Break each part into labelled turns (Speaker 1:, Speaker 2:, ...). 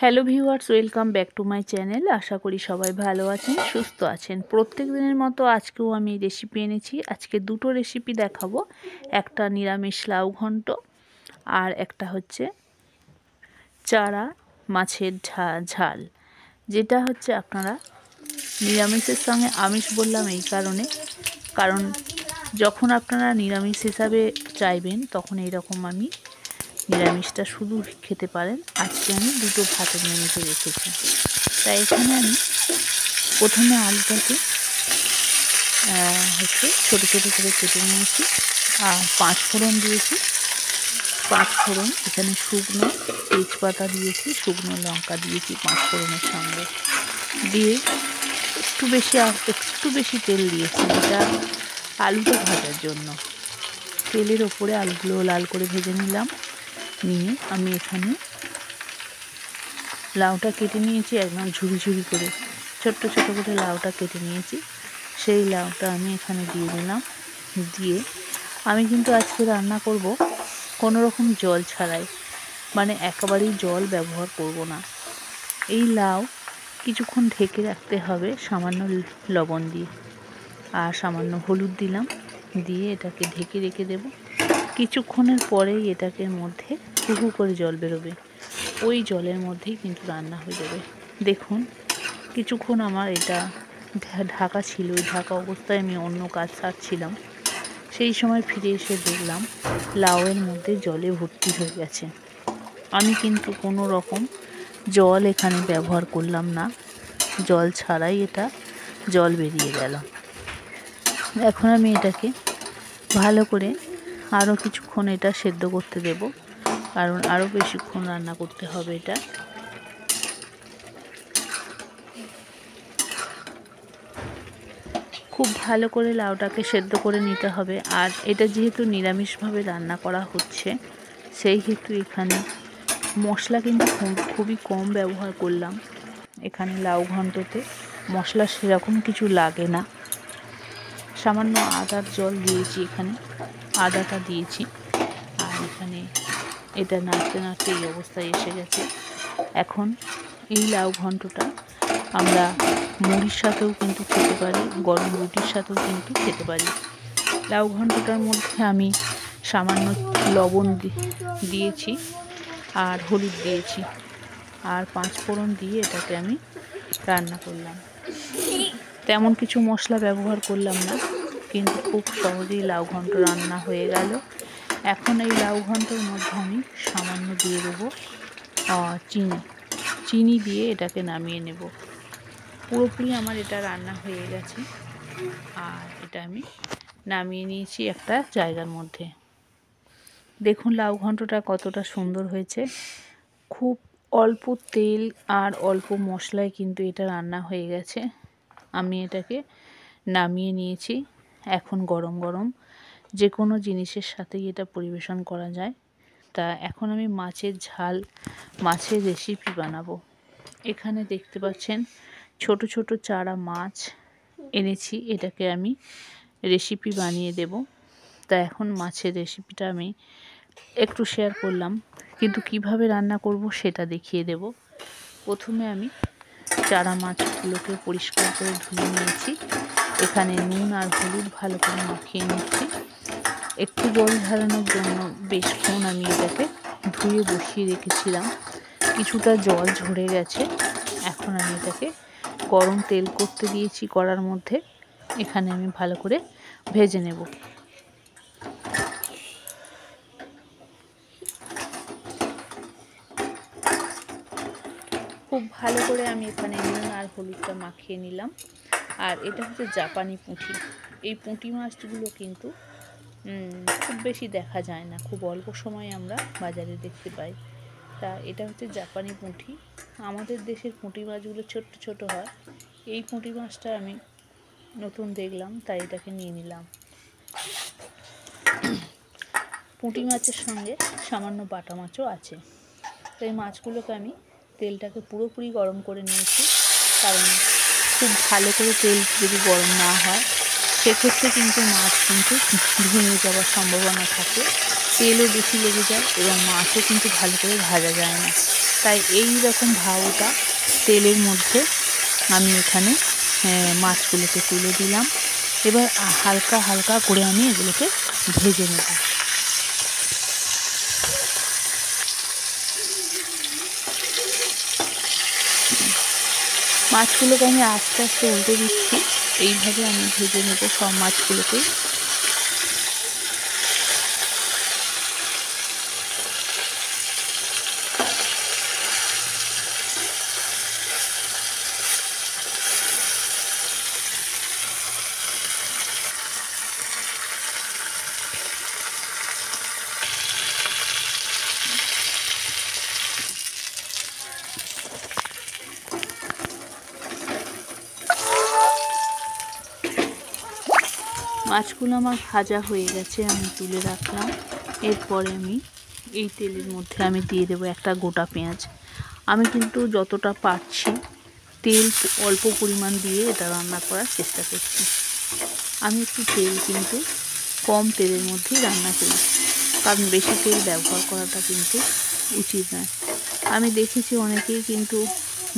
Speaker 1: Hello viewers, welcome back to my channel. আশা করি সবাই ভালো আছেন, সুস্থ আছেন। প্রত্যেক দিনের মতো আজকেও আমি রেসিপি এনেছি। আজকে দুটো রেসিপি দেখাবো, একটা নিরামিষ লাউ ঘন্ট আর একটা হচ্ছে চারা মাছের ঝাল, যেটা হচ্ছে আপনারা নিরামিষের সঙ্গে আমিষ বললাম এই কারণ যখন আপনারা নিরামিষ হিসাবে চাইবেন তখন এইরকম আমি নিরামিষটা শুধু খেতে পারেন। আজকে আমি দুটো ভাতের মেনুতে রেখেছি। তাই এখানে আমি প্রথমে আলুটাকে ছোটো ছোটো করে কেটে নিয়েছি আর 5 ফোড়ন দিয়েছি। 5 ফোড়ন এখানে শুকনো তেজপাতা দিয়েছি, শুকনো লঙ্কা দিয়েছি 5 ফোড়নের সঙ্গে দিয়ে একটু বেশি তেল দিয়েছি, এটা আলুটা ভাজার জন্য। তেলের ওপরে আলুগুলো লাল করে ভেজে নিলাম। নিয়ে আমি এখানে লাউটা কেটে নিয়েছি, একদম ঝুরি ঝুরি করে ছোট্ট ছোট করে লাউটা কেটে নিয়েছি। সেই লাউটা আমি এখানে দিয়ে দিলাম। দিয়ে আমি কিন্তু আজকে রান্না করব কোনো রকম জল ছাড়াই, মানে একেবারেই জল ব্যবহার করব না। এই লাউ কিছুক্ষণ ঢেকে রাখতে হবে সামান্য লবণ দিয়ে, আর সামান্য হলুদ দিলাম। দিয়ে এটাকে ঢেকে রেখে দেব। কিছুক্ষণের পরেই এটাকে মধ্যে টুকু করে জল বেরোবে, ওই জলের মধ্যেই কিন্তু রান্না হয়ে যাবে। দেখুন, কিছুক্ষণ আমার এটা ঢাকা ছিল, ওই ঢাকা অবস্থায় আমি অন্য কাজ সারছিলাম। সেই সময় ফিরে এসে দেখলাম লাউয়ের মধ্যে জলে ভর্তি হয়ে গেছে। আমি কিন্তু কোনো রকম জল এখানে ব্যবহার করলাম না, জল ছাড়াই এটা জল বেরিয়ে গেল। এখন আমি এটাকে ভালো করে আরও কিছুক্ষণ এটা সেদ্ধ করতে দেব, কারণ আরও বেশিক্ষণ রান্না করতে হবে এটা। খুব ভালো করে লাউটাকে সেদ্ধ করে নিতে হবে। আর এটা যেহেতু নিরামিষভাবে রান্না করা হচ্ছে, সেই হেতু এখানে মশলা কিন্তু খুবই কম ব্যবহার করলাম। এখানে লাউ ঘন্টতে মশলা সেরকম কিছু লাগে না। সামান্য আদার জল দিয়েছি, এখানে আদাটা দিয়েছি। আর এখানে এটা নাড়তে নাড়তে এই অবস্থায় এসে গেছে। এখন এই লাউ ঘন্টটা আমরা মুড়ির সাথেও কিন্তু খেতে পারি, গরম রুটির সাথেও কিন্তু খেতে পারি। লাউ ঘন্টটার মধ্যে আমি সামান্য লবণ দিয়েছি আর হলুদ দিয়েছি আর 5 ফোড়ন দিয়ে এটাকে আমি রান্না করলাম। তেমন কিছু মশলা ব্যবহার করলাম না, কিন্তু খুব সহজেই লাউ ঘন্ট রান্না হয়ে গেল। এখন এই লাউ ঘন্টর মধ্যে আমি সামান্য দিয়ে দেবো চিনি দিয়ে এটাকে নামিয়ে নেব। পুরোপুরি আমার এটা রান্না হয়ে গেছে আর এটা আমি নামিয়ে নিয়েছি একটা জায়গার মধ্যে। দেখুন লাউ ঘন্টটা কতটা সুন্দর হয়েছে। খুব অল্প তেল আর অল্প মশলায় কিন্তু এটা রান্না হয়ে গেছে। আমি এটাকে নামিয়ে নিয়েছি। এখন গরম গরম যে কোনো জিনিসের সাথেই এটা পরিবেশন করা যায়। তা এখন আমি মাছের রেসিপি বানাবো। এখানে দেখতে পাচ্ছেন ছোট ছোট চারা মাছ এনেছি, এটাকে আমি রেসিপি বানিয়ে দেব। তা এখন মাছের রেসিপিটা আমি একটু শেয়ার করলাম, কিন্তু কিভাবে রান্না করব সেটা দেখিয়ে দেব। প্রথমে আমি চারা মাছগুলোকে পরিষ্কার করে ধুয়ে নিয়েছি। এখানে নুন আর হলুদ ভালো করে মাখিয়ে নিচ্ছি। একটু জল ঝরানোর জন্য বেশক্ষণ আমি এটাকে ধুয়ে বসিয়ে রেখেছিলাম। কিছুটা জল ঝরে গেছে। এখন আমি এটাকে গরম তেল করতে দিয়েছি কড়ার মধ্যে। এখানে আমি ভালো করে ভেজে নেব। খুব ভালো করে আমি এখানে নুন আর হলুদটা মাখিয়ে নিলাম। আর এটা হচ্ছে জাপানি পুঁটি। এই পুঁটি মাছগুলো কিন্তু খুব বেশি দেখা যায় না, খুব অল্প সময় আমরা বাজারে দেখতে পাই। তা এটা হচ্ছে জাপানি পুঁটি। আমাদের দেশের পুঁটি মাছগুলো ছোট্ট ছোট হয়। এই পুঁটি মাছটা আমি নতুন দেখলাম, তাই এটাকে নিয়ে নিলাম। পুঁটি মাছের সঙ্গে সামান্য বাটা মাছও আছে। তো এই মাছগুলোকে আমি তেলটাকে পুরোপুরি গরম করে নিয়েছি, কারণ খুব ভালো করে তেল যদি গরম না হয় সেক্ষেত্রে কিন্তু মাছ কিন্তু ভেঙে যাওয়ার সম্ভাবনা থাকে, তেলও বেশি লেগে যায় এবং মাছও কিন্তু ভালো করে ভাজা যায় না। তাই এই রকম ভাবটা তেলের মধ্যে আমি এখানে মাছগুলোকে তুলে দিলাম। এবার হালকা হালকা করে আমি এগুলোকে ভেজে নেব। মাছগুলোকে আমি আস্তে আস্তে উল্টে দিচ্ছি। এইভাবে আমি ভেজে নেব সব মাছগুলোকে। মাছগুলো আমার ভাজা হয়ে গেছে, আমি তুলে রাখলাম। এরপরে আমি এই তেলের মধ্যে আমি দিয়ে দেবো একটা গোটা পেঁয়াজ। আমি কিন্তু যতটা পারছি তেল অল্প পরিমাণ দিয়ে এটা রান্না করার চেষ্টা করছি। আমি একটু তেল কিন্তু কম তেলের মধ্যেই রান্না করি, কারণ বেশি তেল ব্যবহার করাটা কিন্তু উচিত নয়। আমি দেখেছি অনেকেই কিন্তু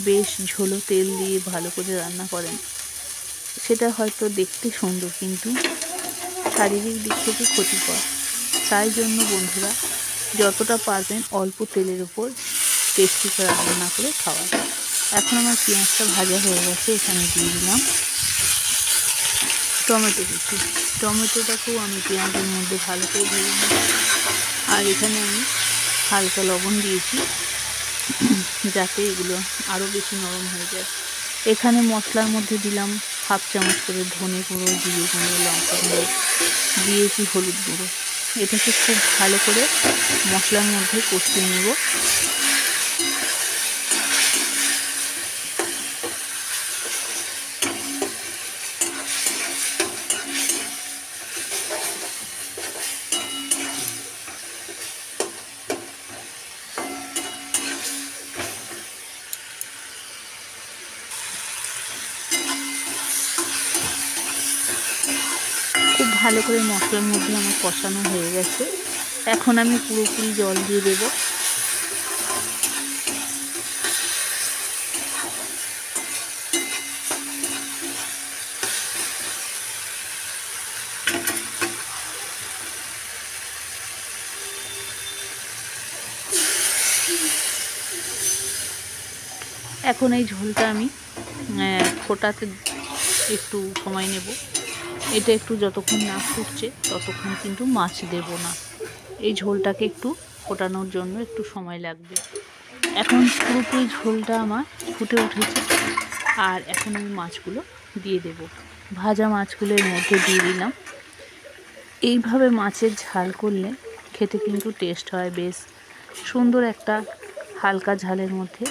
Speaker 1: বেশ ঝোলো তেল দিয়ে ভালো করে রান্না করেন, সেটা হয়তো দেখতে সুন্দর কিন্তু শারীরিক দিক থেকে ক্ষতিকর। তাই জন্য বন্ধুরা যতটা পারবেন অল্প তেলের উপর টেস্টি করে রান্না করে খাওয়া। এখন আমার পেঁয়াজটা ভাজা হয়ে গেছে, এখানে দিয়ে দিলাম টমেটো কুচি। টমেটোটাকেও আমি পেঁয়াজের মধ্যে ভালো করে ভেজে নিই। আর এখানে আমি হালকা লবণ দিয়েছি যাতে এগুলো আরও বেশি নরম হয়ে যায়। এখানে মশলার মধ্যে দিলাম 1/2 চামচ করে ধনে গুঁড়ো, জিরে গুঁড়ো, লঙ্কা গুঁড়ো, দিয়েছি হলুদ গুঁড়ো। এটাকে খুব ভালো করে মশলার মধ্যে কষিয়ে নেব। খুব ভালো করে মশলার মধ্যে আমার কষানো হয়ে গেছে। এখন আমি পুরোপুরি জল দিয়ে দেব। এখন এই ঝোলটা আমি ফোটাতে একটু সময় নেব। এটা একটু যতক্ষণ না ফুটছে ততক্ষণ কিন্তু মাছ দেব না। এই ঝোলটাকে একটু ফোটানোর জন্য একটু সময় লাগবে। এখন পুরোপুরি ঝোলটা আমার ফুটে উঠেছে, আর এখন আমি মাছগুলো দিয়ে দেব। ভাজা মাছগুলোর মধ্যে দিয়ে দিলাম। এইভাবে মাছের ঝাল করলে খেতে কিন্তু টেস্ট হয় বেশ সুন্দর একটা হালকা ঝালের মধ্যে।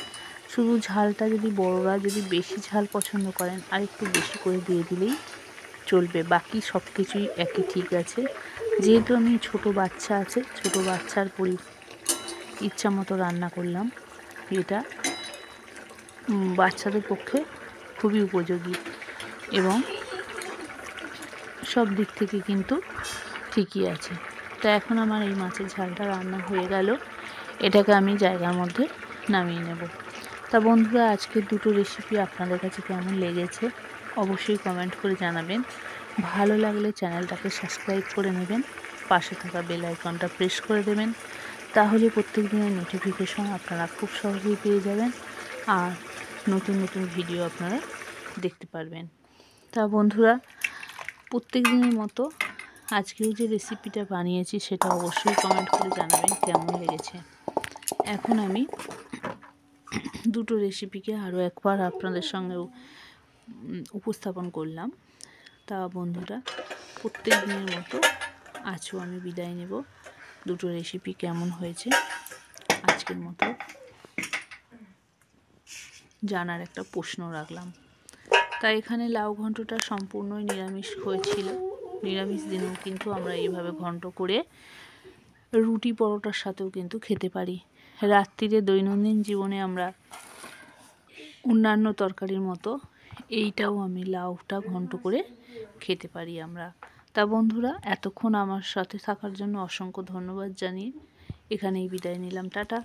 Speaker 1: শুধু ঝালটা যদি বড়রা যদি বেশি ঝাল পছন্দ করেন আর একটু বেশি করে দিয়ে দিলেই চলবে, বাকি সব কিছুই একই ঠিক আছে। যেহেতু আমি ছোট বাচ্চা আছে, ছোট বাচ্চার ইচ্ছা মতো রান্না করলাম। এটা বাচ্চাদের পক্ষে খুবই উপযোগী এবং সব দিক থেকে কিন্তু ঠিকই আছে। তো এখন আমার এই মাছের ঝালটা রান্না হয়ে গেল, এটাকে আমি জায়গার মধ্যে নামিয়ে নেব। তা বন্ধুরা, আজকের দুটো রেসিপি আপনাদের কাছে কেমন লেগেছে অবশ্যই কমেন্ট করে জানাবেন। ভালো লাগলে চ্যানেলটাকে সাবস্ক্রাইব করে নেবেন, পাশে থাকা বেল আইকনটা প্রেস করে দেবেন, তাহলে প্রত্যেক দিনের নোটিফিকেশন আপনারা খুব সহজেই পেয়ে যাবেন আর নতুন নতুন ভিডিও আপনারা দেখতে পারবেন। তা বন্ধুরা, প্রত্যেক দিনের মতো আজকেও যে রেসিপিটা বানিয়েছি সেটা অবশ্যই কমেন্ট করে জানাবেন কেমন লেগেছে। এখন আমি দুটো রেসিপিকে আরও একবার আপনাদের সঙ্গে উপস্থাপন করলাম। তা বন্ধুরা, প্রত্যেক দিনের মতো আজও আমি বিদায় নেব। দুটো রেসিপি কেমন হয়েছে আজকের মতো জানার একটা প্রশ্ন রাখলাম। তাই এখানে লাউ ঘন্টটা সম্পূর্ণই নিরামিষ হয়েছিল। নিরামিষ দিনেও কিন্তু আমরা এইভাবে ঘন্ট করে রুটি পরোটার সাথেও কিন্তু খেতে পারি। রাত্রিরে দৈনন্দিন জীবনে আমরা অন্যান্য তরকারির মতো এইটাও আমি লাউটা ঘন্ট করে খেতে পারি আমরা। তা বন্ধুরা, এতক্ষণ আমার সাথে থাকার জন্য অসংখ্য ধন্যবাদ জানিয়ে এখানেই বিদায় নিলাম। টাটা।